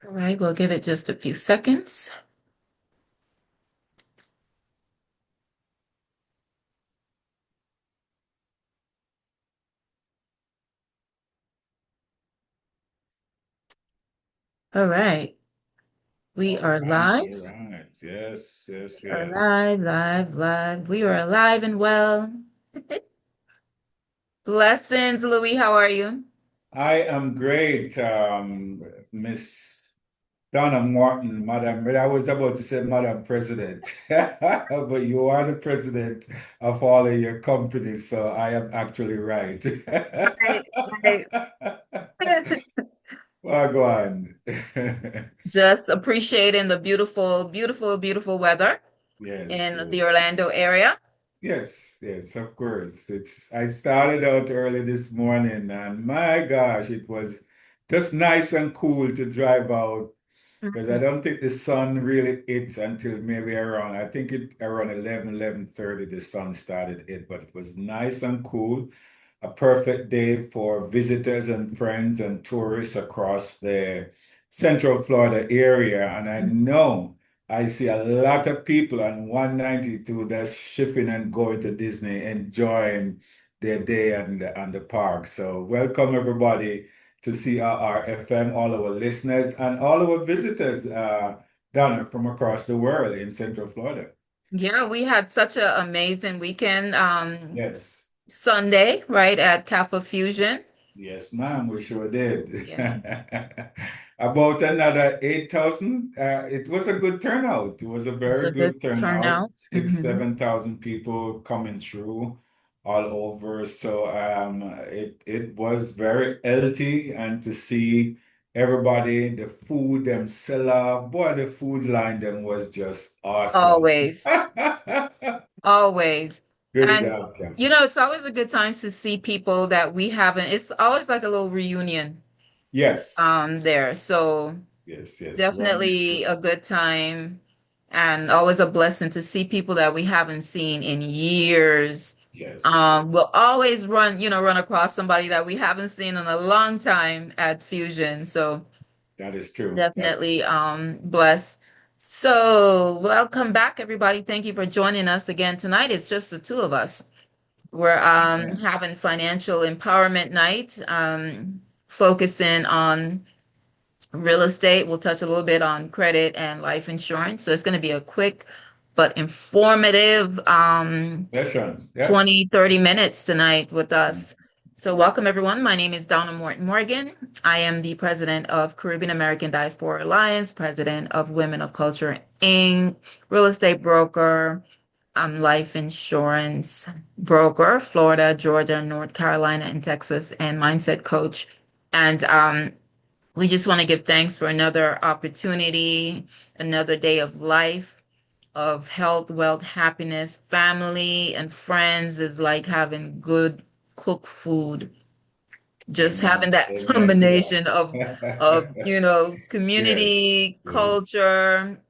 All right, we'll give it just a few seconds. All right, we All are right, all live. right. Yes, yes, We are yes. live, live, live. We are alive and well. Blessings, Louis. How are you? I am great, Miss Donna Morton, Madam. But I was about to say Madam President, but you are the president of all of your companies, so I am actually right. Right, right. Well, go on. Just appreciating the beautiful, beautiful, beautiful weather Yes, in the yes. Orlando area. Yes, yes, of course. I started out early this morning and my gosh, it was just nice and cool to drive out because I Mhm. don't think the sun really hit until maybe around, I think it around 11:30 the sun started it, but it was nice and cool. A perfect day for visitors and friends and tourists across the Central Florida area. And I know I see a lot of people on 192 that's shipping and going to Disney, enjoying their day and the park. So welcome everybody to CRR FM, all our listeners and all our visitors, Donna, from across the world in Central Florida. Yeah, we had such an amazing weekend. Yes. Sunday, right, at Cafe Fusion. Yes, ma'am, we sure did. Yeah, About another 8,000. It was a good turnout. It was a it was very a good good turnout. turnout. Six, 7,000 people coming through all over. So it was very healthy and to see everybody, the food them sell out. Boy, the food line them was just awesome. Always, always. Good And job, you Kathy. know, it's always a good time to see people that we haven't. It's always like a little reunion Yes, there. So yes, yes. definitely Wonderful. a good time and always a blessing to see people that we haven't seen in years. Yes. We'll always run across somebody that we haven't seen in a long time at Fusion. So That is true. That's definitely blessed. So, welcome back, everybody. Thank you for joining us again tonight. It's just the two of us. We're having financial empowerment night, focusing on real estate. We'll touch a little bit on credit and life insurance. So, it's going to be a quick but informative session. Yes. 20, 30 minutes tonight with us. So, welcome everyone. My name is Donna Morgan. I am the president of Caribbean American Diaspora Alliance, president of Women of Culture Inc., real estate broker, life insurance broker, Florida, Georgia, North Carolina, and Texas, and mindset coach. And we just want to give thanks for another opportunity, another day of life, of health, wealth, happiness. Family and friends is like having good cooked food. Just having Amen. that Amen to combination of that. Yes. community, Yes. culture.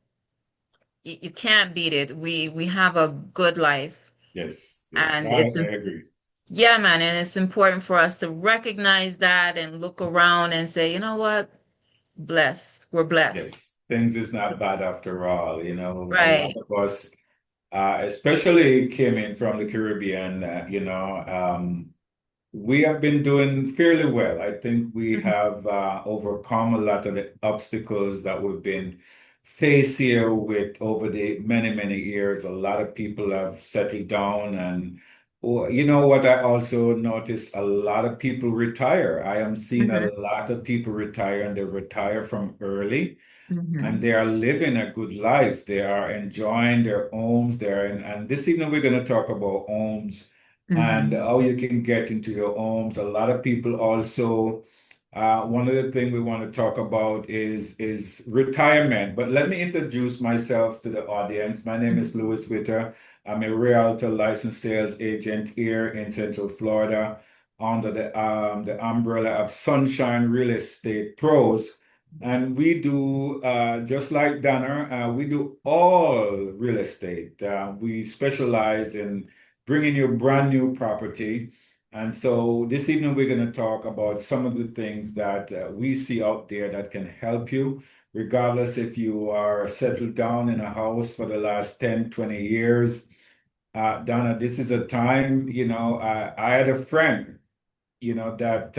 You can't beat it. We have a good life, Yes. Yes. and I agree. yeah, man, and it's important for us to recognize that and look around and say, you know what? Blessed. We're blessed. Yes. Things is not bad after all. A lot Right. of us, especially came in from the Caribbean, we have been doing fairly well. I think we Mhm. have overcome a lot of the obstacles that we've been faced here with over the many, many years. A lot of people have settled down, and you know what? I also noticed a lot of people retire. I am seeing a Mhm. lot of people retire, and they retire from early and Mhm. they are living a good life. They are enjoying their homes there. And this evening, we're going to talk about homes and Mhm. how you can get into your homes. A lot of people also, one of the things we want to talk about is retirement. But let me introduce myself to the audience. My name is Mhm. Louis Witter. I'm a realtor licensed sales agent here in Central Florida under the umbrella of Sunshine Real Estate Pros. And we do, just like Donna, we do all real estate. We specialize in bringing you brand new property. And so this evening, we're going to talk about some of the things that we see out there that can help you regardless if you are settled down in a house for the last 10, 20 years. Donna, this is a time, I had a friend, that,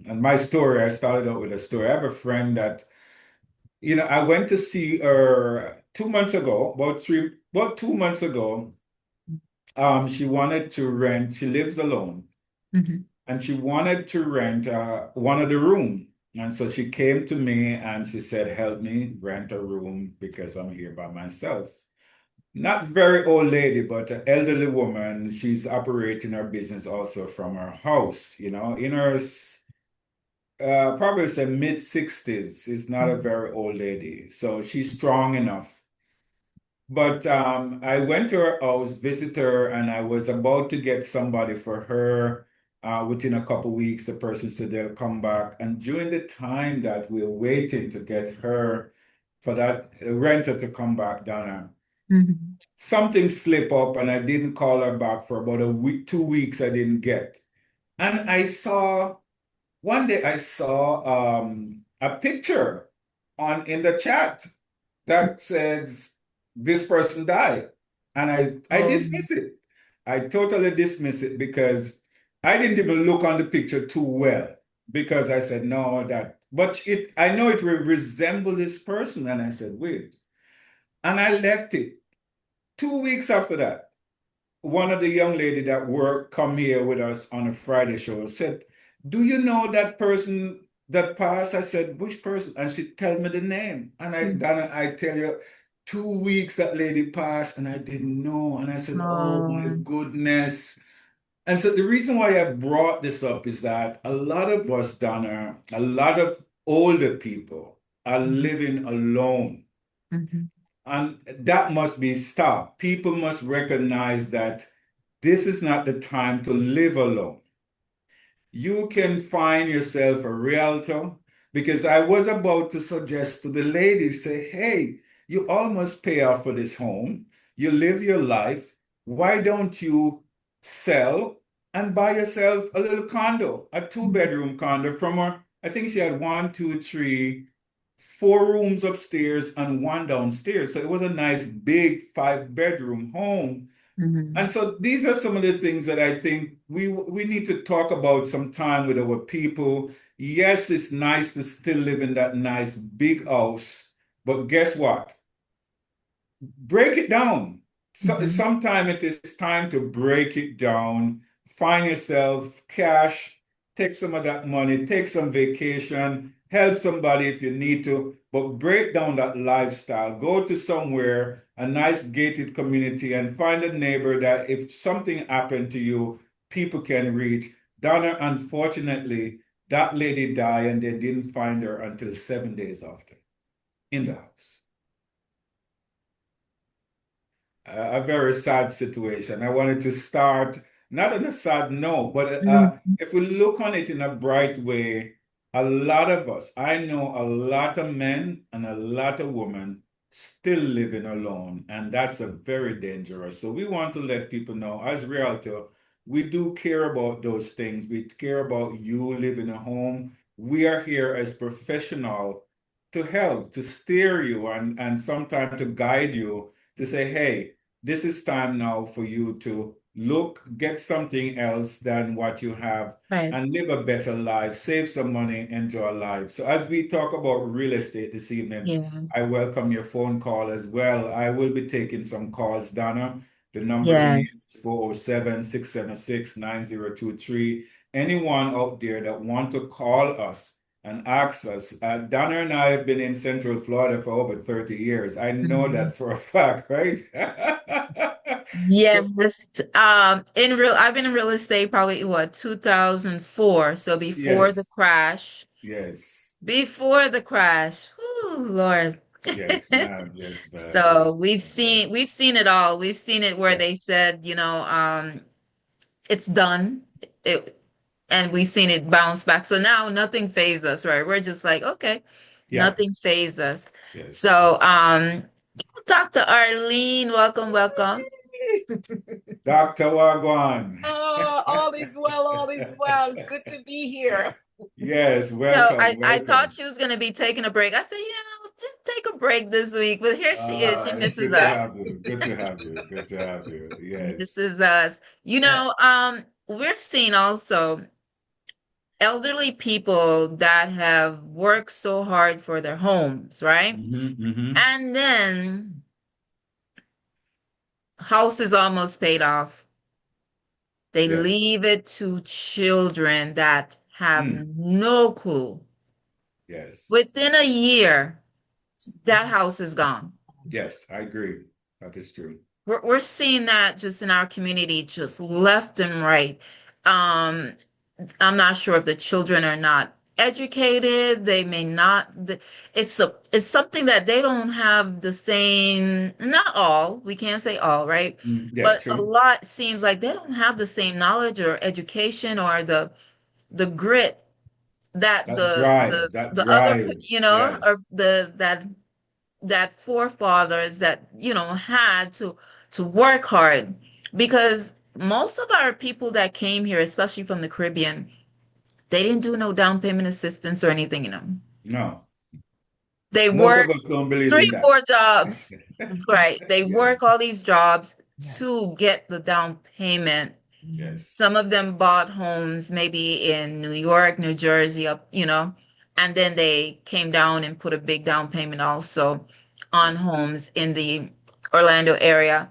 and my story, I started out with a story. I have a friend that, I went to see her 2 months ago, about 2 months ago. She wanted to rent, she lives alone, Mhm. and she wanted to rent one of the room. And so she came to me and she said, help me rent a room because I'm here by myself. Not very old lady, but an elderly woman. She's operating her business also from her house, in her probably say mid 60s. Is not a Mhm. very old lady. So she's strong enough. But I went to her house, visit her, and I was about to get somebody for her. Within a couple weeks, the person said they'll come back. And during the time that we're waiting to get her for that renter to come back, Donna, Mhm. something slipped up and I didn't call her back for about a week, 2 weeks I didn't get. And one day I saw a picture in the chat that says this person died. And I Oh, dismiss it. I totally dismiss it because I didn't even look on the picture too well because I said, no, but I know it will resemble this person. And I said, wait. And I left it. 2 weeks after that, one of the young lady that work come here with us on a Friday show said, "Do you know that person that passed?" I said, "Which person?" And she tell me the name. And mhm. Donna, I tell you, 2 weeks that lady passed and I didn't know. And I said, "Oh my Oh, goodness." And so the reason why I brought this up is that a lot of us, Donna, a lot of older people are mhm. living alone. Mhm. And that must be stopped. People must recognize that this is not the time to live alone. You can find yourself a realtor because I was about to suggest to the lady, say, hey, you almost pay off for this home. You live your life. Why don't you sell and buy yourself a little condo, a Mhm. two-bedroom condo from her? I think she had one, two, three, four rooms upstairs and one downstairs. So it was a nice big 5-bedroom home. And Mhm. so these are some of the things that I think we need to talk about sometime with our people. Yes, it's nice to still live in that nice big house, but guess what? Break it down. So Mhm. sometime it is time to break it down. Find yourself cash, take some of that money, take some vacation, help somebody if you need to, but break down that lifestyle. Go to somewhere, a nice gated community, and find a neighbor that if something happened to you, people can reach. Donna, unfortunately, that lady died and they didn't find her until 7 days after in the house. A very sad situation. I wanted to start not on a sad note, but Mhm. if we look on it in a bright way, a lot of us, I know a lot of men and a lot of women still living alone, and that's a very dangerous. So we want to let people know, as realtor, we do care about those things. We care about you living a home. We are here as professional to help, to steer you, and sometimes to guide you to say, hey, this is time now for you to look, get something else than what you have Right. and live a better life, save some money, enjoy life. So as we talk about real estate this evening, Yeah. I welcome your phone call as well. I will be taking some calls, Donna. The number again Yes. is 407-676-9023. Anyone out there that want to call us and ask us, Donna and I have been in Central Florida for over 30 years. I know Mhm. that for a fact, right? So, Yes, I've been in real estate probably what 2004. So before the yes, crash, yes, before the crash. Whoo, Lord. yes, ma'am, yes, ma'am, yes, So we've ma'am, seen yes, we've seen it all. We've seen it where yeah, they said, it's done. It and we've seen it bounce back. So now nothing phases us, right? We're just like, okay, yeah, nothing phases us. yes. So Dr. Arlene, welcome, welcome. Dr. Wagwan. Oh, all is well, all is well. It's good to be here. Yes, So welcome, I thought welcome. she was gonna be taking a break. I said, just take a break this week. But here she is. She It's misses good to us. have you. Good to have you. Good to have you. This Yes. is us. Yeah. We're seeing also elderly people that have worked so hard for their homes, right? Mm-hmm. And then house is almost paid off. They Yes. leave it to children that have Mm. no clue. Yes. Within a year, that house is gone. Yes, I agree. That is true. We're seeing that just in our community, just left and right. Um, I'm not sure if the children are not educated. They may not. It's something that they don't have the same. Not all. We can't say all, right? Yeah, But a true. lot seems like they don't have the same knowledge or education or the grit that That drive, that the other, drive. or Yes. that forefathers that had to work hard, because most of our people that came here, especially from the Caribbean, they didn't do no down payment assistance or anything. No. They Most work of us don't believe three, in that. four jobs, right? They work Yes. all these jobs Yes. to get the down payment. Yes. Some of them bought homes maybe in New York, New Jersey, and then they came down and put a big down payment also on Yes. homes in the Orlando area.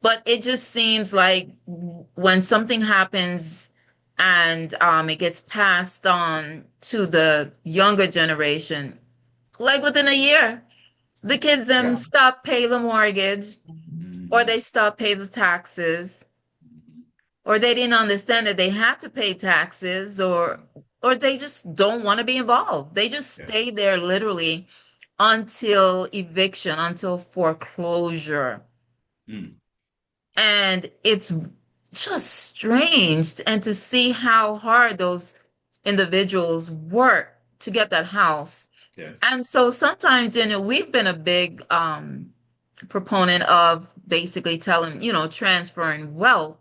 But it just seems like when something happens and it gets passed on to the younger generation, like within a year, the kids them Yeah. stop pay the mortgage, or Mm-hmm. they stop pay the taxes, Mm-hmm. or they didn't understand that they had to pay taxes, or they just don't want to be involved. They just stay Yes. there literally until eviction, until foreclosure. Mm. And it's just strange and to see how hard those individuals work to get that house. Yes. And so sometimes, we've been a big proponent of basically telling, transferring wealth.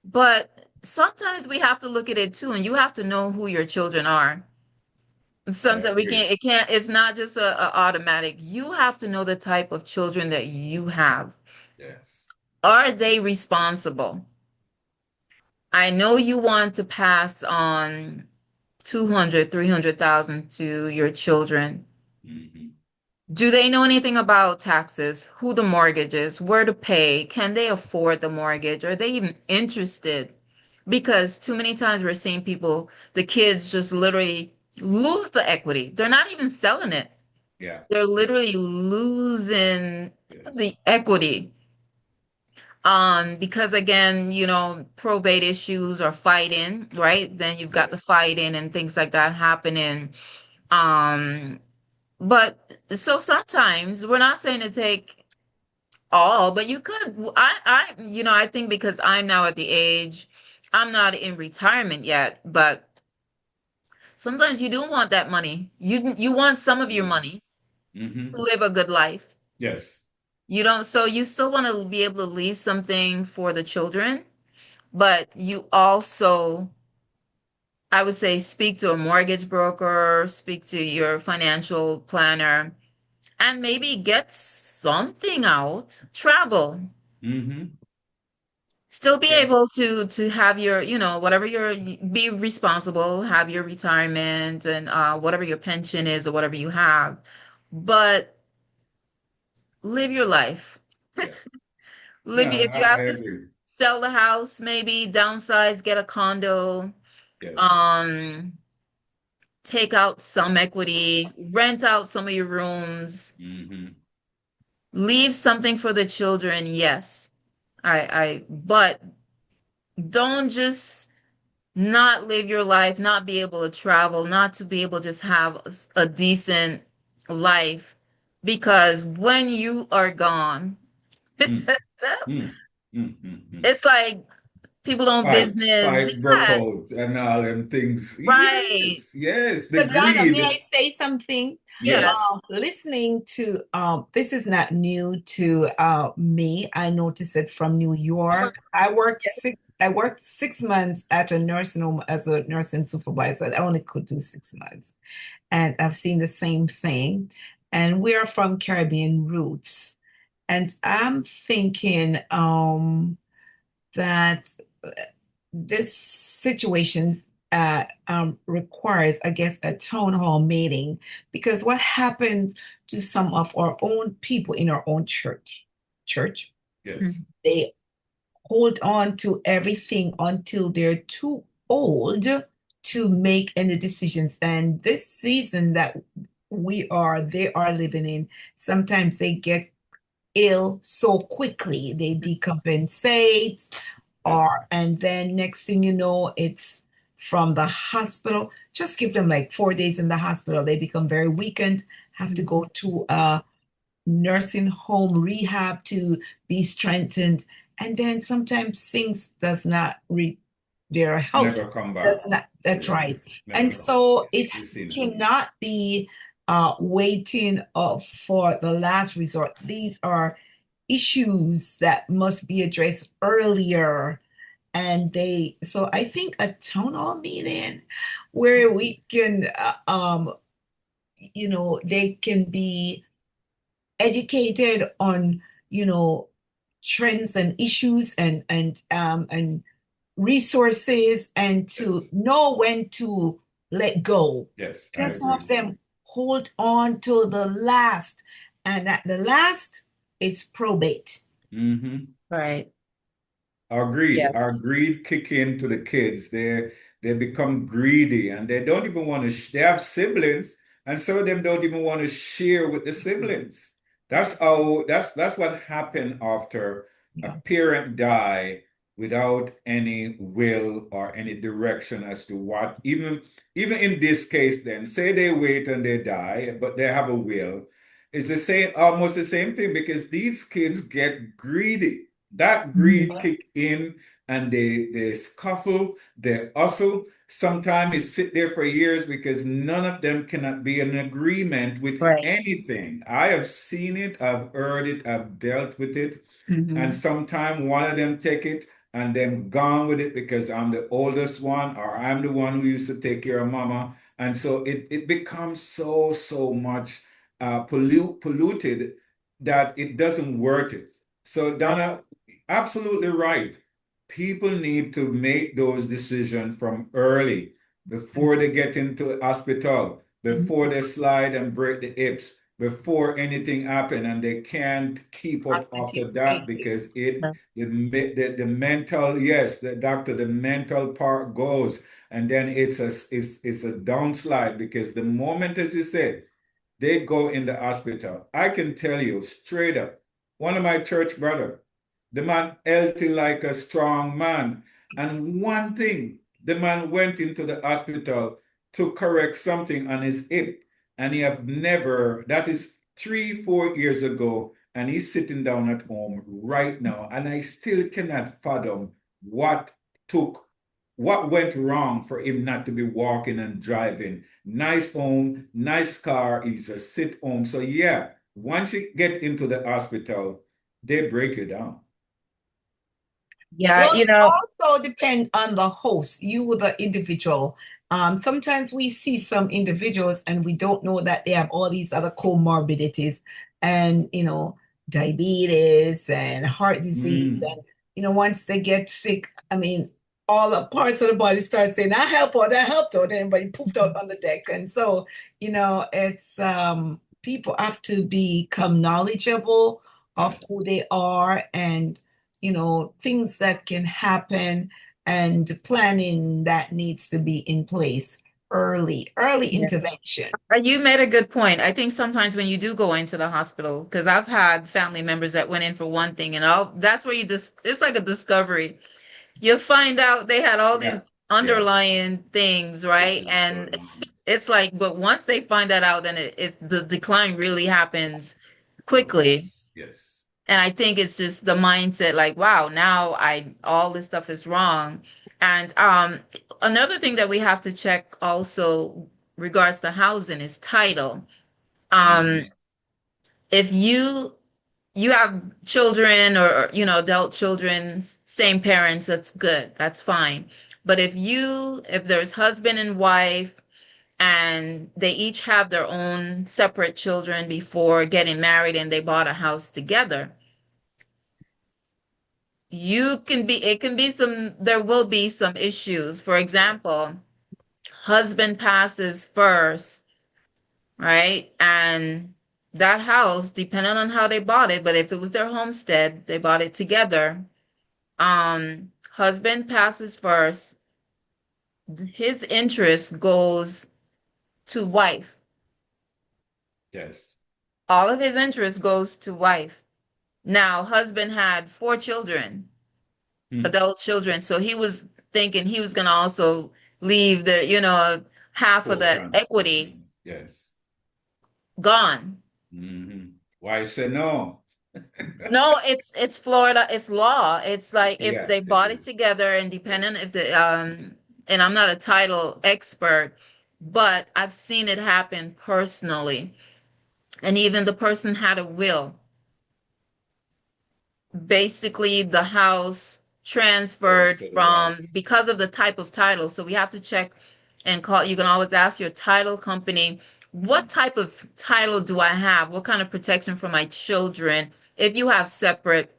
But sometimes we have to look at it too, and you have to know who your children are. I Sometimes agree. it's not just a automatic. You have to know the type of children that you have. Yes. Are they responsible? I know you want to pass on 200, 300,000 to your children. Mm-hmm. Do they know anything about taxes, who the mortgage is, where to pay? Can they afford the mortgage? Are they even interested? Because too many times we're seeing people, the kids just literally lose the equity. They're not even selling it. Yeah. They're Yeah. literally losing the Yes. equity. Because again, probate issues or fighting, right? Then you've got the Yes. fighting and things like that happening. Um, but so sometimes we're not saying to take all, but you could. I think because I'm now at the age, I'm not in retirement yet, but sometimes you do want that money. You want some of your Mm-hmm. money to Mm-hmm. live a good life. Yes. You don't, so you still want to be able to leave something for the children, but you also, I would say, speak to a mortgage broker, speak to your financial planner, and maybe get something out, travel, Mm-hmm. still be Yeah. able to have your, whatever your, be responsible, have your retirement and whatever your pension is or whatever you have, but live your life. Yeah. No, Live, if you I have to agree. sell the house, maybe downsize, get a condo, Yes. um, take out some equity, rent out some of your rooms, Mm-hmm. leave something for the children. Yes. But don't just not live your life, not be able to travel, not to be able to just have a decent life, because when you are gone, Mm. it's Mm. Mm. Mm. like people don't business. Fights broke Yeah, out and all them things. right. Yes, yes, the So Donna, may Mhm. I greed. say something? Yes. Yes. Listening to this is not new to me. I noticed it from New Oh, York. I worked yes. I worked 6 months at a nursing home as a nursing supervisor. I only could do 6 months. And I've seen the same thing. And we're from Caribbean roots. And I'm thinking that this situation requires, I guess, a town hall meeting because what happened to some of our own people in our own church, Yes. they hold on to everything until they're too old to make any decisions. And this season that they are living in, sometimes they get ill so quickly, they decompensate, Yes. and then next thing you know, it's from the hospital. Just give them like 4 days in the hospital. They become very weakened, have to go to a nursing home rehab to be strengthened. And then sometimes things does not their health Never come back. does not, that's Yeah. right. Never And come so back. it We've seen it. cannot be waiting for the last resort. These are issues that must be addressed earlier. So I think a town hall meeting where we can, they can be educated on, trends and issues and resources and to Yes. know when to let go. Yes, I Because some agree. of them hold on to the last, and at the last, it's probate. Mm-hmm. Right. Our Yes. greed kick into the kids. They become greedy and they don't even want to. They have siblings, and some of them don't even want to share with the siblings. That's what happened after a Yeah. parent die without any will or any direction as to what. Even in this case, then say they wait and they die, but they have a will. It's the same, almost the same thing because these kids get greedy. That greed Mhm. kick in and they scuffle, they hustle. Sometimes it sit there for years because none of them cannot be in agreement with Right. anything. I have seen it, I've heard it, I've dealt with it. And Hmm. sometimes one of them take it and then gone with it because I'm the oldest one or I'm the one who used to take care of mama. And so it becomes so much polluted that it doesn't worth it. So Right. Donna, absolutely right. People need to make those decisions from early, before they get into hospital, before Mhm. they slide and break the hips, before anything happen, and they can't keep up after Cognitive that failure. because Yeah. the mental, yes, the doctor, the mental part goes, and then it's a downslide because the moment, as you said, they go in the hospital. I can tell you straight up, one of my church brother, the man healthy like a strong man. And one thing, the man went into the hospital to correct something on his hip. And he have never, that is 3, 4 years ago, and he's sitting down at home right now. And I still cannot fathom what took, what went wrong for him not to be walking and driving. Nice home, nice car. He's a sit home. So yeah, once you get into the hospital, they break you down. Yeah, Well, it also depends on the host, you the individual. Sometimes we see some individuals and we don't know that they have all these other comorbidities and, diabetes and heart disease. Mm, And, once they get sick, I mean, all the parts of the body start saying, I help out, I helped out, and everybody poofed out on the deck. And so, it's people have to become knowledgeable of yes. who they are and things that can happen and planning that needs to be in place early yeah. intervention. You made a good point. I think sometimes when you do go into the hospital, because I've had family members that went in for one thing, and that's where you just, it's like a discovery. You find out they had all these Yeah. Yeah. underlying things, This right? is And it's like, but once they find that out, then the decline really happens quickly. yes. Yes. And I think it's just the mindset, like, wow, now all this stuff is wrong. And another thing that we have to check also regards to housing is title. Um, Mhm. if you you have children or adult children, same parents, that's good. That's fine. But if there's husband and wife and they each have their own separate children before getting married and they bought a house together, there will be some issues. For example, husband passes first, right? And that house, depending on how they bought it, but if it was their homestead, they bought it together. Husband passes first, his interest goes to wife. Yes. All of his interest goes to wife. Now, husband had 4 children, adult children, so he was thinking he was going to also leave half of that Portion. equity Yes. gone. Wife said no. No, it's Florida, it's law. It's like if they Yes, it bought it is. together and depending Yes. if and I'm not a title expert, but I've seen it happen personally. And even the person had a will. Basically, the house Goes transferred to the wife. because of the type of title. So we have to check and call. You can always ask your title company, what type of title do I have? What kind of protection for my children if you have separate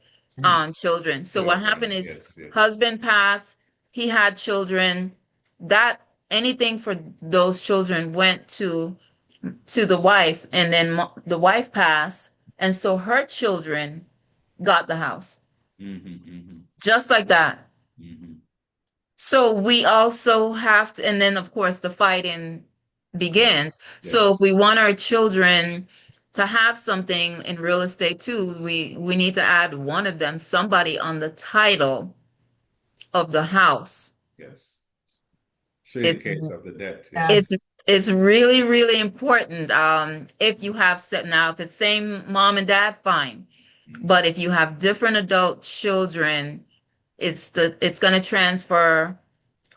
children? So what happened Children. is Yes, yes. husband passed, he had children, that anything for those children went to the wife, and then the wife passed, and so her children got the house. Just like that. So we also have to, and then of course the fighting begins. So if Yes. we want our children to have something in real estate too, we need to add one of them, somebody on the title of the house. Yes. So in It's case of the debt, Yeah. yes. it's it's really, really important. If you have set now, if it's same mom and dad, fine. But if you have different adult children, it's going to transfer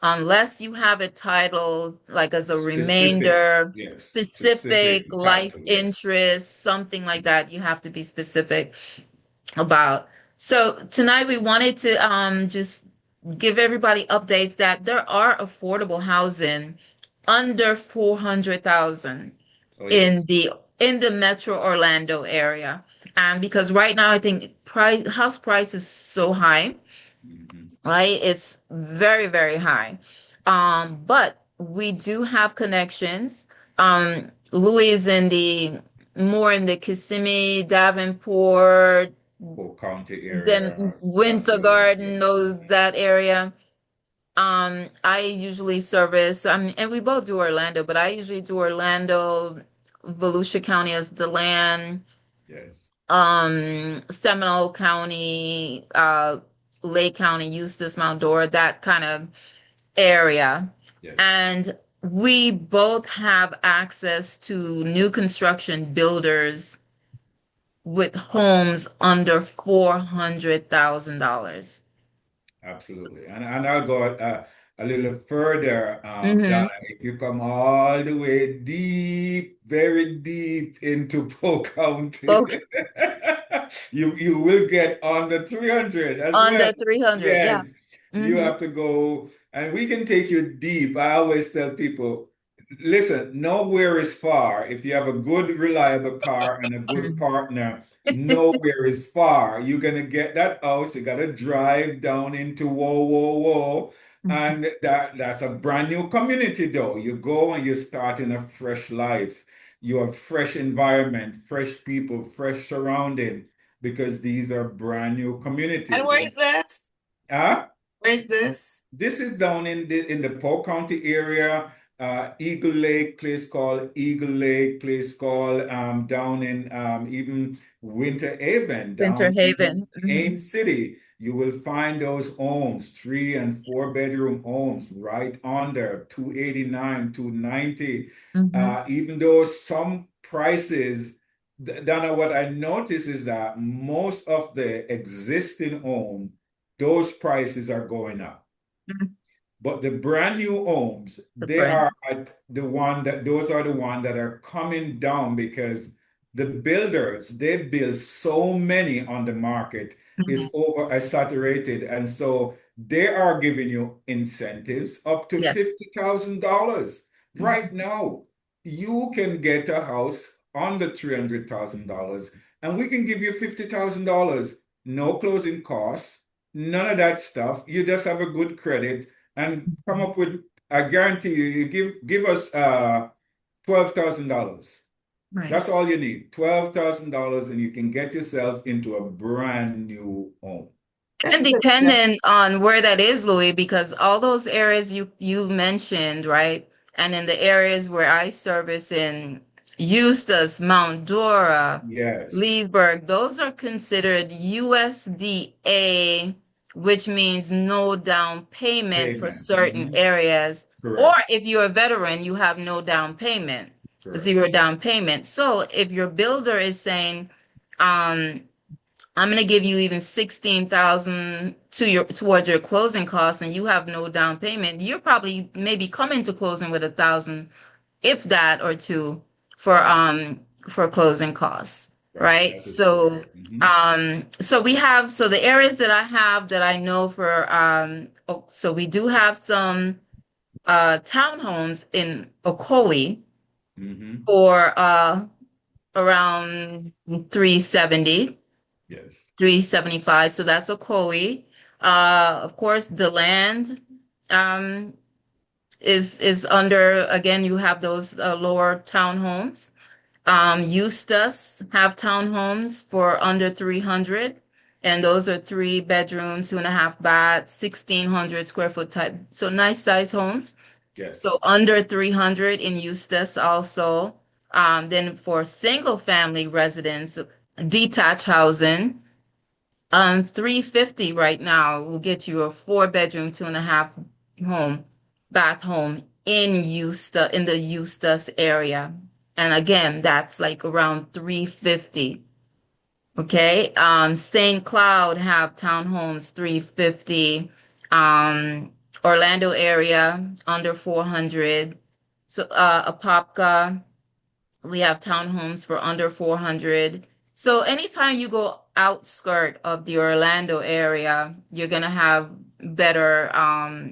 unless you have it titled like as a Specific, remainder, yes. specific Specific life title, yes. interest, something like that. You have to be specific about. So tonight we wanted to just give everybody updates that there are affordable housing under 400,000 Oh, in yes. the Metro Orlando area. And because right now I think house price is so high, right? It's very, very high. But we do have connections. Louis is more in the Kissimmee, Davenport, Polk County then area, Winter Osceola, yeah. Garden, that area. I usually service, and we both do Orlando, but I usually do Orlando, Volusia County as DeLand, Yes. Seminole County, Lake County, Eustis, Mount Dora, that kind of area. Yes. And we both have access to new construction builders with homes under $400,000. Absolutely. And I'll go a little further, Mm-hmm. Donna, if you come all the way deep, very deep into Polk County, Okay. you will get under 300 as well. Under 300, yeah. Yes, you Mm-hmm. have to go, and we can take you deep. I always tell people, listen, nowhere is far. If you have a good, reliable car and a good partner, nowhere is far. You're gonna get that house. You gotta drive down into whoa, whoa, whoa. Mm-hmm. And that's a brand new community though. You go and you're starting a fresh life. You have fresh environment, fresh people, fresh surrounding, because these are brand new And communities. where is this? Huh? Where is this? This is down in the Polk County area, Eagle Lake, place called Eagle Lake, place called down in even Winter Haven, Winter down in Haven. Mm-hmm. Ain City. You will find those homes, 3 and 4 bedroom homes, right on there, 289, 290. Mm-hmm. Even though some prices, Donna, what I notice is that most of the existing home, those prices are going up. But the brand new homes, The they brand. are at the one that those are the one that are coming down because the builders, they build so many on the market, Mhm. is over saturated. And so they are giving you incentives up to Yes. $50,000. Right Mhm. now, you can get a house under $300,000 and we can give you $50,000. No closing costs, none of that stuff. You just have a good credit and come up with, I guarantee you, you give us $12,000. Right. That's all you need. $12,000 and you can get yourself into a brand new home. That's And good. That's dependent on where that is, Louis, because all those areas you mentioned, right? And in the areas where I service in Eustis, Mount Dora, Yes. Leesburg, those are considered USDA, which means no down payment for Payment. certain areas. Or Correct. if you're a veteran, you have no down payment, Correct. zero down payment. So if your builder is saying, um, I'm going to give you even 16,000 towards your closing costs and you have no down payment, you're probably maybe coming to closing with 1,000, if that or two Right. for closing costs, Right. right? That is So correct. so the areas that I have that I know for so we do have some townhomes in Ocoee Hmm. for around 370. Yes. 375. So that's Ocoee. Of course, the land um, is under, again, you have those lower townhomes. Eustis have townhomes for under 300, and those are 3 bedrooms, 2.5 baths, 1,600 square foot type. So nice size homes. So Yes. under 300 in Eustis also. Then for single family residents, detached housing. 350 right now will get you a 4 bedroom, 2.5 home, bath home in the Eustis area. And again, that's like around 350. Okay. St. Cloud have townhomes 350. Orlando area under 400. So Apopka, we have townhomes for under 400. So anytime you go outskirt of the Orlando area, you're gonna have better,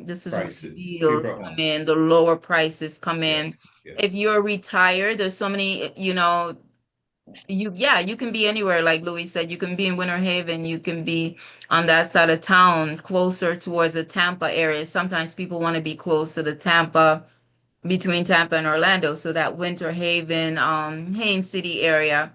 this is where the Prices. deals Cheaper come in, homes. the lower prices come in. Yes. If Yes. you're retired, there's so many, yeah, you can be anywhere, like Louis said, you can be in Winter Haven, you can be on that side of town, closer towards the Tampa area. Sometimes people want to be close to the Tampa, between Tampa and Orlando, so that Winter Haven, Haines City area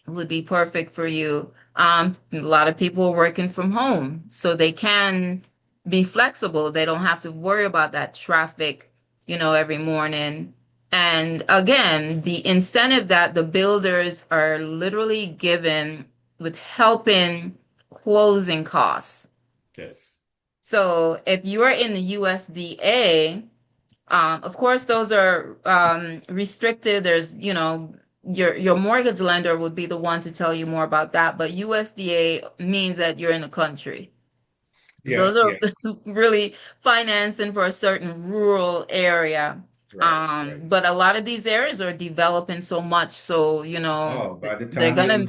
would be perfect for you. A lot of people are working from home, so they can be flexible. They don't have to worry about that traffic, every morning. And again, the incentive that the builders are literally given with helping closing costs. Yes. So if you are in the USDA, of course, those are restricted. There's, your mortgage lender would be the one to tell you more about that. But USDA means that you're in the country. Yeah. Those are Yeah. really financing for a certain rural area. Right. Right. But a lot of these areas are developing so much, so Oh, they're gonna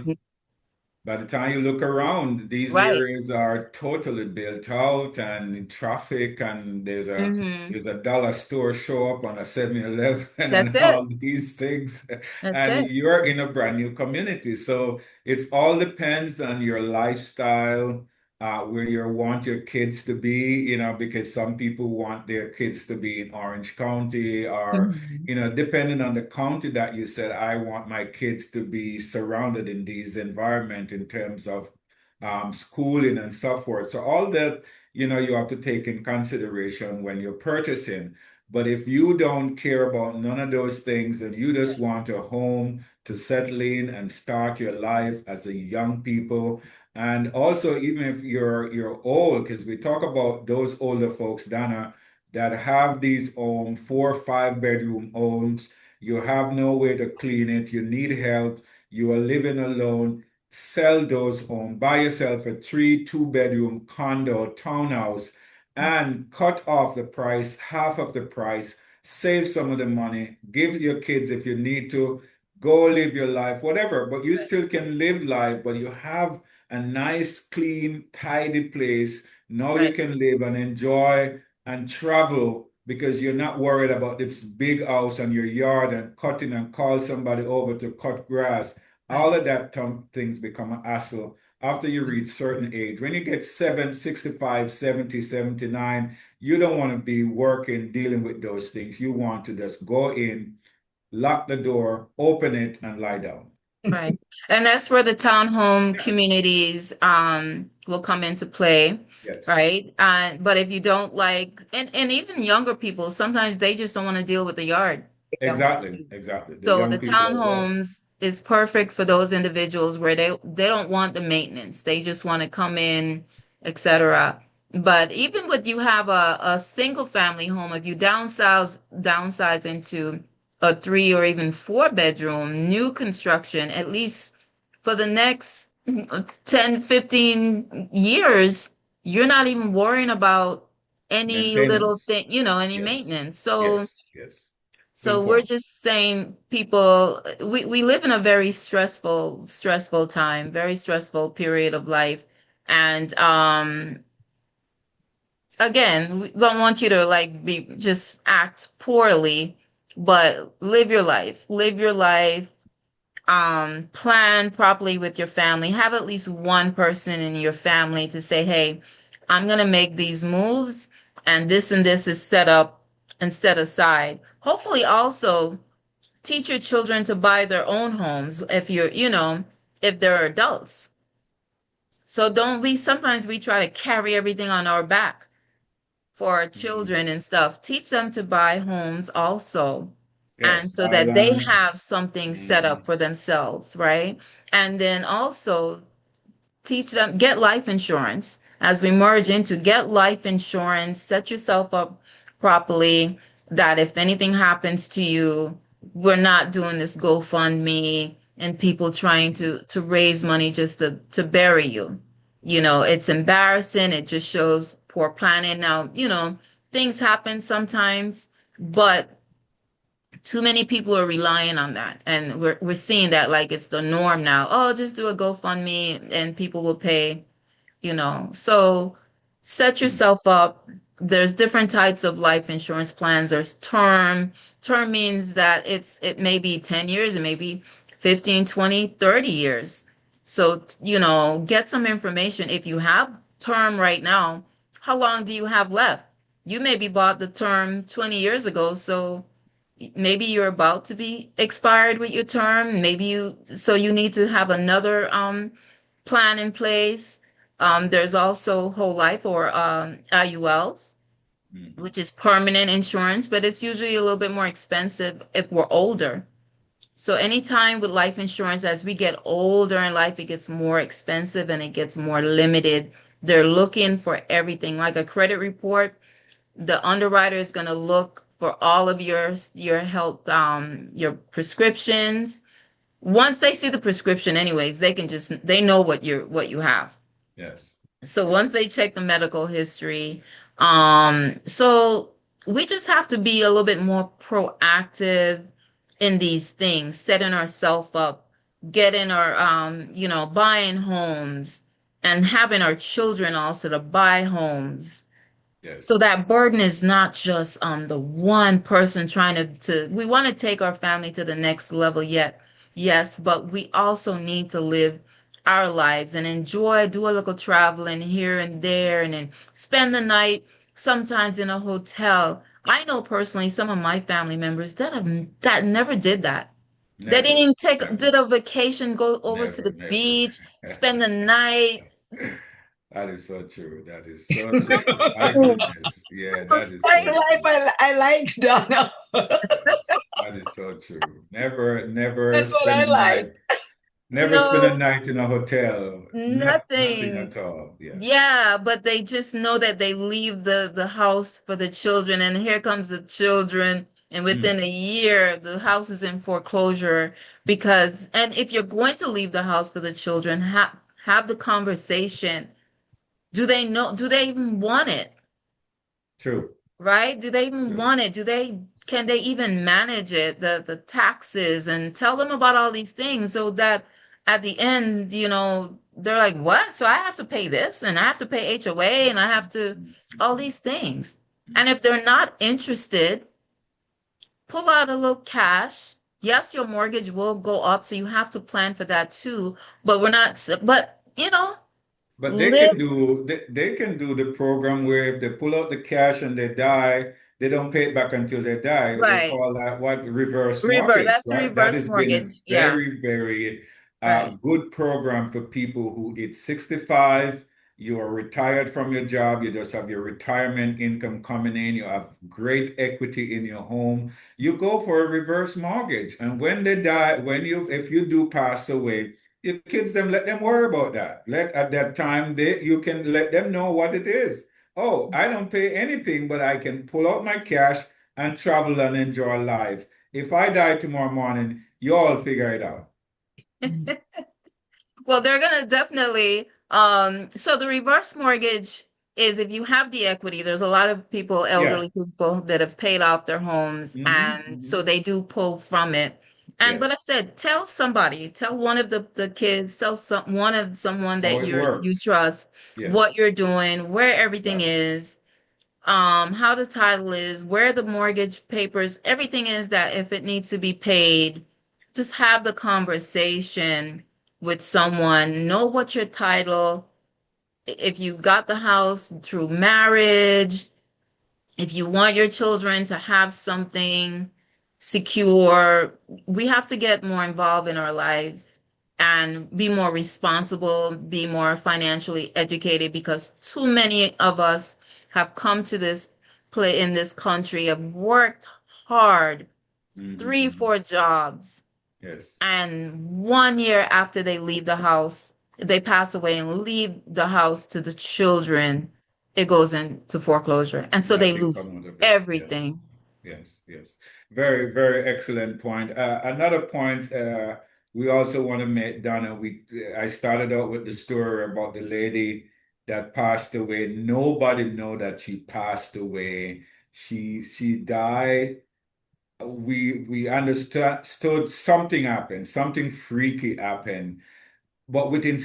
by the time you look around, these right. areas are totally built out and in traffic, and Hmm. there's a dollar store show up on a 7-Eleven That's and it. all these things. That's And it. you're in a brand new community. So it's all depends on your lifestyle, where you want your kids to be, because some people want their kids to be in Orange County or Mhm. depending on the county that you said, I want my kids to be surrounded in these environment in terms of schooling and so forth. So all that, you have to take in consideration when you're purchasing. But if you don't care about none of those things and you just want a home to settle in and start your life as a young people, and also even if you're old, because we talk about those older folks, Donna, that have these 4 or 5 bedroom homes. You have no way to clean it. You need help. You are living alone. Sell those homes. Buy yourself a 2 bedroom condo townhouse and cut off the price, half of the price. Save some of the money. Give your kids if you need to. go live your life, whatever, but you still can live life, but you have a nice, clean, tidy place. Now you Right. can live and enjoy and travel because you're not worried about this big house and your yard and cutting and call somebody over to cut grass. Right. All of that things become a hassle after you reach certain age. When you get 65, 70, 79, you don't want to be working, dealing with those things. You want to just go in, lock the door, open it, and lie down. Right. And that's where the townhome communities will come into play, Yes, right? But if you don't like, and even younger people, sometimes they just don't want to deal with the yard. exactly, exactly. The So young the people as well. townhomes is perfect for those individuals where they don't want the maintenance. They just want to come in, etc. But even with you have a single family home, if you downsize into a 3 or even 4 bedroom new construction, at least for the next 10, 15 years, you're not even worrying about any little Maintenance. thing, any Yes, maintenance. So yes, yes. so Good we're point. just saying people we live in a very stressful time, very stressful period of life. And again, we don't want you to like be just act poorly, but live your life. Live your life, plan properly with your family. Have at least one person in your family to say, "Hey, I'm going to make these moves and this is set up and set aside." Hopefully also teach your children to buy their own homes if if they're adults. So don't we sometimes we try to carry everything on our back for our Mhm. children and stuff. Teach them to buy homes also. And Yes, so buy that they land. have something set up Mhm. for themselves, right? And then also teach them get life insurance as we merge into get life insurance, set yourself up properly that if anything happens to you, we're not doing this GoFundMe and people trying to raise money just to bury you. It's embarrassing. It just shows poor planning. Now, things happen sometimes, but too many people are relying on that. And we're seeing that like it's the norm now. Oh, just do a GoFundMe and people will pay. So set Mhm. yourself up. There's different types of life insurance plans. There's term. Term means that it may be 10 years, it may be 15, 20, 30 years. So, get some information. If you have term right now, how long do you have left? You maybe bought the term 20 years ago, so maybe you're about to be expired with your term. So you need to have another plan in place. There's also whole life or IULs, Mhm. which is permanent insurance, but it's usually a little bit more expensive if we're older. So anytime with life insurance, as we get older in life, it gets more expensive and it gets more limited. They're looking for everything, like a credit report. The underwriter is going to look for all of your health, your prescriptions. Once they see the prescription, anyways, they know what you have. Yes. So once they check the medical history, so we just have to be a little bit more proactive in these things, setting ourselves up, getting our, buying homes and having our children also to buy homes. So Yes. that burden is not just the one person trying to we want to take our family to the next level yet. Yes, but we also need to live our lives and enjoy, do a little traveling here and there and then spend the night sometimes in a hotel. I know personally some of my family members that never did that. They didn't Never, even never, did a vacation, go over to never, the never. beach, spend the night. That is so true. That is so true. My Oh, goodness. Yeah, so that is Kind so of sweet. life true. I like, Donna. That is so true. Never, never That's what spend I a like. night. Never spend a No, night in a hotel. Nothing nothing. at all. Yes. Yeah, but they just know that they leave the house for the children, and here comes the children, and within Mm. a year, the house is in foreclosure and if you're going to leave the house for the children, have the conversation. Do they know? Do they even want it? True. right? Do they even True. want it? Can they even manage it? The taxes, and tell them about all these things so that at the end, they're like, what? So I have to pay this and I have to pay HOA and I have to all these things. And if they're not interested, pull out a little cash. Yes, your mortgage will go up, so you have to plan for that too. But we're not, but But lives, they can do the program where if they pull out the cash and they die, they don't pay it back until they die. They right. call that what reverse Reverse, mortgage, that's a right? That reverse has been a mortgage. Yeah, very, very right. good program for people who it's 65, you are retired from your job, you just have your retirement income coming in, you have great equity in your home. You go for a reverse mortgage. And when they die, if you do pass away, your kids, them let them worry about that. Let at that time you can let them know what it is. Oh, I don't pay anything, but I can pull out my cash and travel and enjoy life. If I die tomorrow morning, you all figure it out. Mhm. Well, they're gonna definitely, so the reverse mortgage is if you have the equity, there's a lot of people, Yeah. elderly people that have paid off their homes, and so Hmm. they do pull from it. And but I Yes. said, tell somebody, tell one of the kids, tell someone How that it you works. trust what Yes. you're doing, where everything Exactly. is, how the title is, where the mortgage papers, everything is, that if it needs to be paid, just have the conversation with someone, know what your title, if you got the house through marriage, if you want your children to have something secure, we have to get more involved in our lives and be more responsible, be more financially educated, because too many of us have come to this play in this country, have worked hard, three, Hmm. four jobs, Yes. and 1 year after they leave the house, they pass away and leave the house to the children, it goes into foreclosure. And so they Nothing lose come out of it. Yes. everything. Yes. Yes. Very, very excellent point. Another point we also want to make, Donna, I started out with the story about the lady that passed away. Nobody know that she passed away. She died. We understood something happened, something freaky happened. But within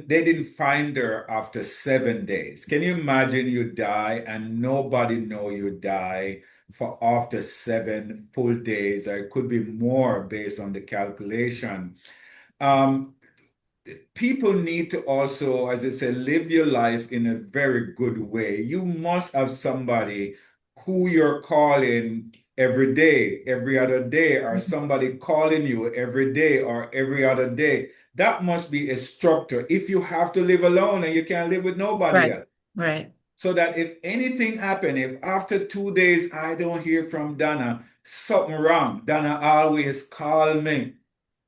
they didn't find her after 7 days. Can you imagine you die and nobody know you die for after 7 full days? Or it could be more based on the calculation. Um, People need to also, as I said, live your life in a very good way. You must have somebody who you're calling every day, every other day, or somebody calling you every day or every other day. That must be a structure. If you have to live alone and you can't live with nobody Right, else, right. so that if anything happen, if after 2 days I don't hear from Donna, something wrong, Donna always call me.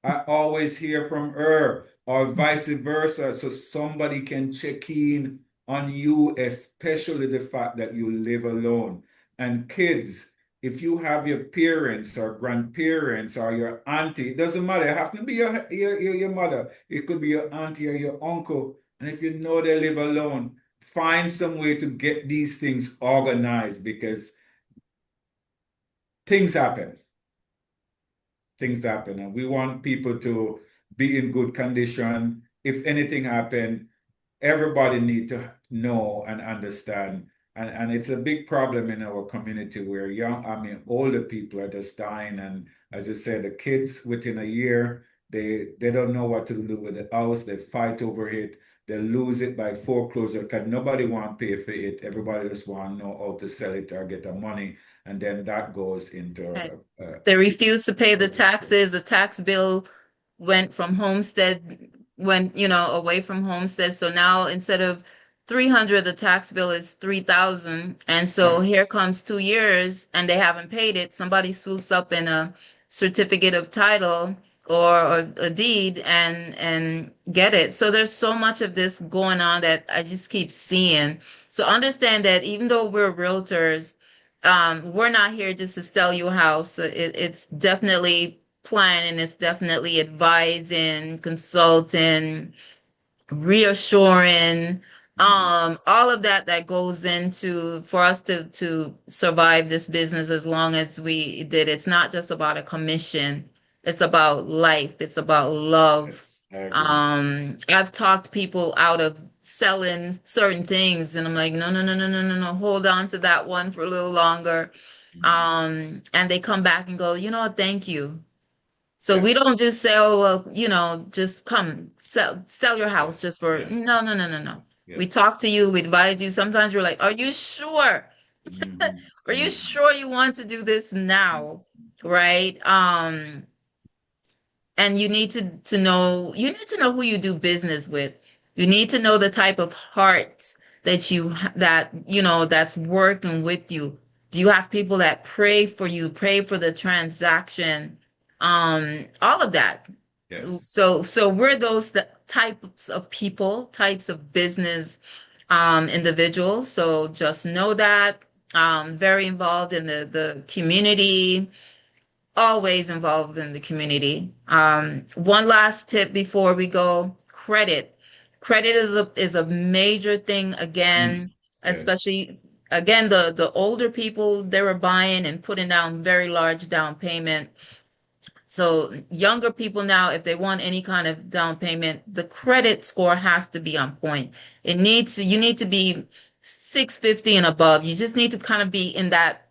I always hear from her, or vice versa, so somebody can check in on you, especially the fact that you live alone. And kids, if you have your parents or grandparents or your auntie, it doesn't matter. It have to be your mother. It could be your auntie or your uncle. And if you know they live alone, find some way to get these things organized because things happen. Things happen, and we want people to be in good condition. If anything happen, everybody need to know and understand. And it's a big problem in our community where older people are just dying. And as I said, the kids within a year, they don't know what to do with the house. They fight over it. They lose it by foreclosure because nobody want to pay for it. Everybody just want to know how to sell it or get the money. And then that goes Right. into They refuse to pay the foreclosure. taxes. The tax bill went from homestead, went, away from homestead. So now instead of 300, the tax bill is 3,000. And so Right. here comes 2 years and they haven't paid it. Somebody swoops up in a certificate of title or a deed and get it. So there's so much of this going on that I just keep seeing. So understand that even though we're realtors, we're not here just to sell you a house. It's definitely planning, it's definitely advising, consulting, reassuring, All of that goes into for us to survive this business as long as we did. It's not just about a commission. It's about life. It's about love. Yes, I agree. I've talked people out of selling certain things, and I'm like, no, no, no, no, no, no, no. Hold on to that one for a little longer. Mhm. And they come back and go, you know what, thank you. So we Yes, don't just say, oh, well, just come sell your house yes, just for yes, no, no, no, no, no. We yes. talk to you, we advise you. Sometimes you're like, are you sure? Hmm. Are you Hmm. sure you want to do this now? Right? And you need to know who you do business with. You need to know the type of heart that's working with you. Do you have people that pray for you, pray for the transaction, all of that. Yes, So we're those types of people, types of business individuals. So just know that very involved in the community, always involved in the community. One last tip before we go, credit. Credit is a major thing mm, again, yes, especially again the older people, they were buying and putting down very large down payment. So younger people now, if they want any kind of down payment, the credit score has to be on point. You need to be 650 and above. You just need to kind of be in that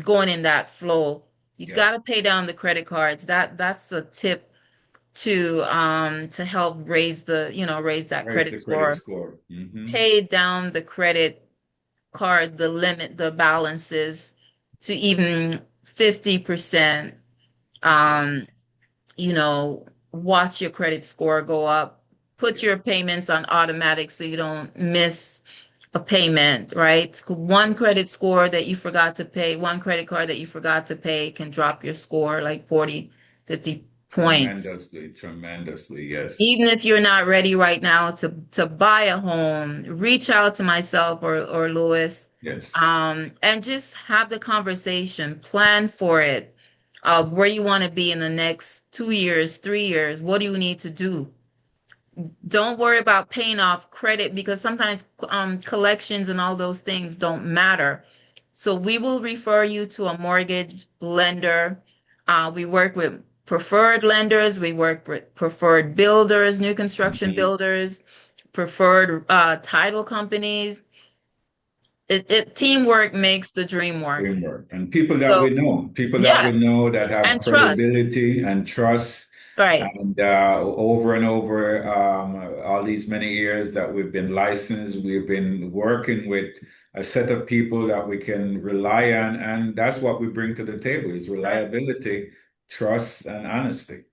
going in that flow. You got yes. to pay down the credit cards. That's a tip to help raise that Where's credit the credit score. score? Hmm. Pay down the credit card, the limit, the balances to even 50%. Yes, Um, watch your credit score go up. Put yes, your payments on automatic so you don't miss a payment, right? One yes. credit score that you forgot to pay, one credit card that you forgot to pay can drop your score like 40, 50 points. Tremendously, tremendously. Yes, Even if you're not ready right now to buy a home, reach out to myself or Lewis, yes, and just have the conversation, plan for it, where you want to be in the next 2 years, 3 years. What do you need to do? Don't worry about paying off credit because sometimes collections and all those things don't matter. So we will refer you to a mortgage lender. We work with preferred lenders. We work with preferred builders, new construction hmm, builders, preferred title companies. Teamwork makes the dream work. framework. And So people that yeah, we know that have and trust. credibility and trust. Right. And over and over, all these many years that we've been licensed, we've been working with a set of people that we can rely on. And that's what we bring to the table is Right. reliability, trust, and honesty.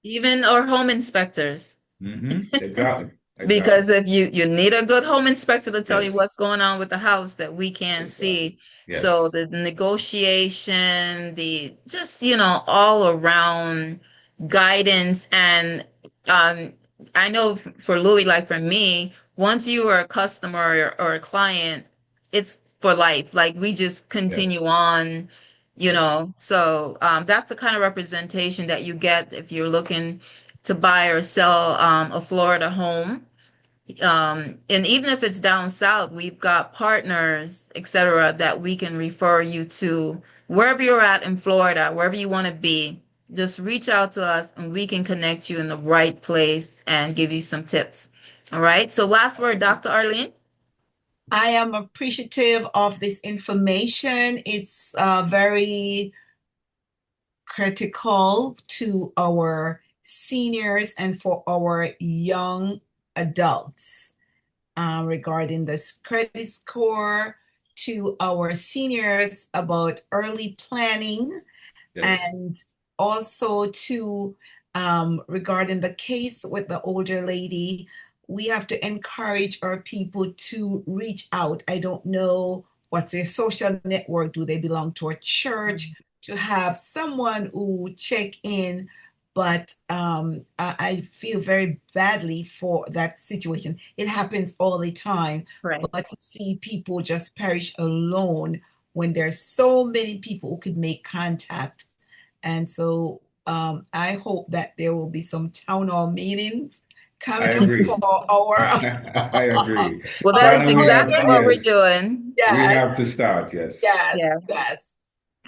Even our home inspectors. Hmm. Exactly. Exactly. Because if you need a good home inspector to tell you Yes. what's going on with the house that we can't Exactly. see. So Yes. the negotiation, the just, all around guidance. And um I know for Louis, like for me, once you are a customer or a client, it's for life. Like we just continue Yes. on, Yes. so that's the kind of representation that you get if you're looking to buy or sell a Florida home. And even if it's down south, we've got partners, etc., that we can refer you to wherever you're at in Florida, wherever you want to be. Just reach out to us and we can connect you in the right place and give you some tips. All right. So last word, Dr. Arlene. I am appreciative of this information. It's very critical to our seniors and for our young adults regarding this credit score, to our seniors about early planning, Yes. and also to regarding the case with the older lady, we have to encourage our people to reach out. I don't know what's their social network. Do they belong to a church? To have someone who check in, but I feel very badly for that situation. It happens all the time, Right. but to see people just perish alone when there's so many people who could make contact. And so I hope that there will be some town hall meetings I coming up agree. for our I agree. Well, that is Donna, exactly what we're yes, doing. we yes, have to start, yes. yes, Yeah. yes.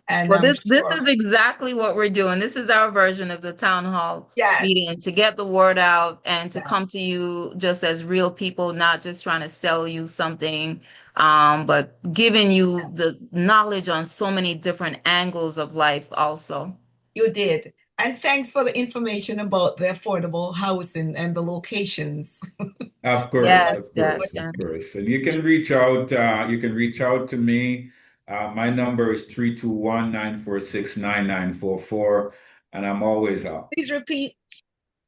And Well, I'm this sure, is exactly what we're doing. This is our version of the town hall yes, meeting to get the word out and to yes, come to you just as real people, not just trying to sell you something, but giving you the knowledge on so many different angles of life also. you did. And thanks for the information about the affordable housing and the locations. Of course, Yes, of yes, course, yeah. of course. And you can reach out to me. My number is 321-946-9944, and I'm always up. Please repeat.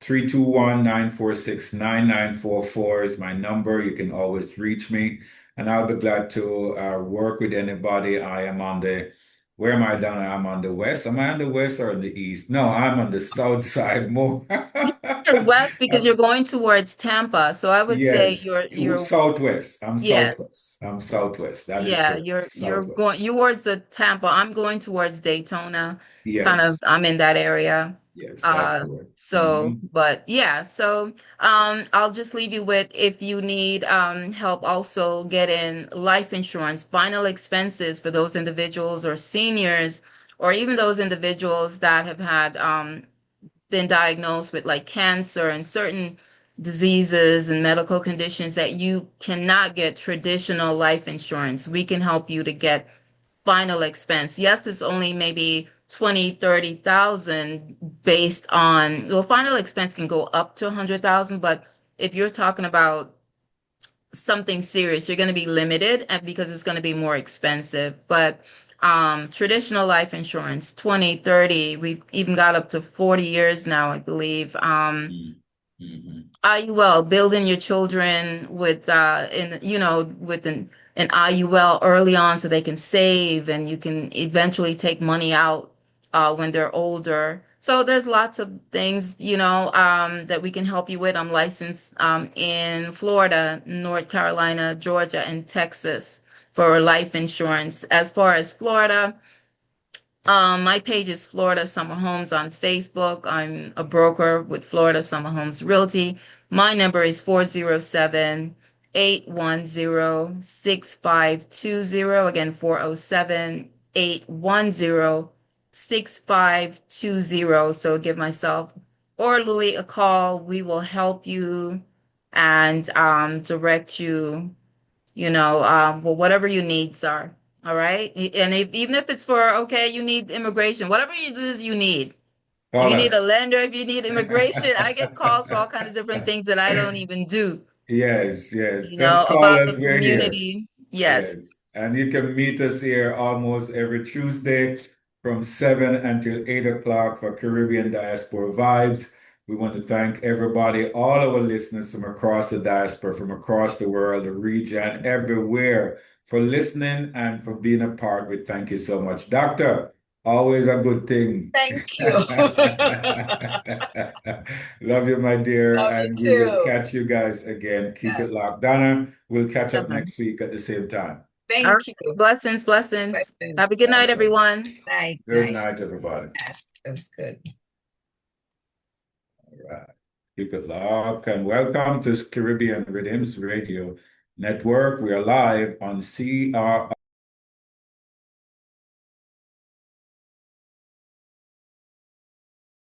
321-946-9944 is my number. You can always reach me, and I'll be glad to work with anybody. I am on the, where am I, Donna? I'm on the west. Am I on the west or on the east? No, I'm on the south side more. You're west because you're going towards Tampa. So I would say Yes, you're southwest. I'm yes. southwest. I'm southwest. That is Yeah, correct. you're going Southwest. towards the Tampa. I'm going towards Daytona. Kind of Yes, I'm in that area. yes, that's correct. So but yeah, so I'll just leave you with if you need help also getting life insurance, final expenses for those individuals or seniors or even those individuals that have had been diagnosed with like cancer and certain diseases and medical conditions that you cannot get traditional life insurance. We can help you to get final expense. Yes, it's only maybe 20, 30,000 based on, well, final expense can go up to 100,000, but if you're talking about something serious, you're going to be limited and because it's going to be more expensive. But traditional life insurance, 20, 30, we've even got up to 40 years now, I believe. Mm-hmm. IUL, building your children with with an IUL early on so they can save and you can eventually take money out when they're older. So there's lots of things, that we can help you with. I'm licensed in Florida, North Carolina, Georgia, and Texas for life insurance. As far as Florida, my page is Florida Summer Homes on Facebook. I'm a broker with Florida Summer Homes Realty. My number is 407-810-6520. Again, 407-810-6520. So give myself or Louis a call. We will help you and direct you well, whatever your needs are. All right. And even if it's for, okay, you need immigration, whatever it is you need. If Call you need a us. lender, if you need immigration, I get calls for all kinds of different things that I don't even do, Yes, yes. Just call about the us. We're here. community. Yes. Yes. And you can meet us here almost every Tuesday from 7 until 8 o'clock for Caribbean Diaspora Vibes. We want to thank everybody, all our listeners from across the diaspora, from across the world, the region, everywhere, for listening and for being a part. We thank you so much. Doctor, always a good thing. Thank you. Love you, my dear, Love you and we will too. catch you guys again. Keep Yes. it locked. Donna, we'll catch up Bye-bye. next week at the same time. All right. Thank you. Blessings, blessings. Blessings. Have a good night, Awesome. everyone. Night, Good night. night, everybody. Yes, that's good. All right. Keep it locked and welcome to Caribbean Rhythms Radio Network. We are live on CR.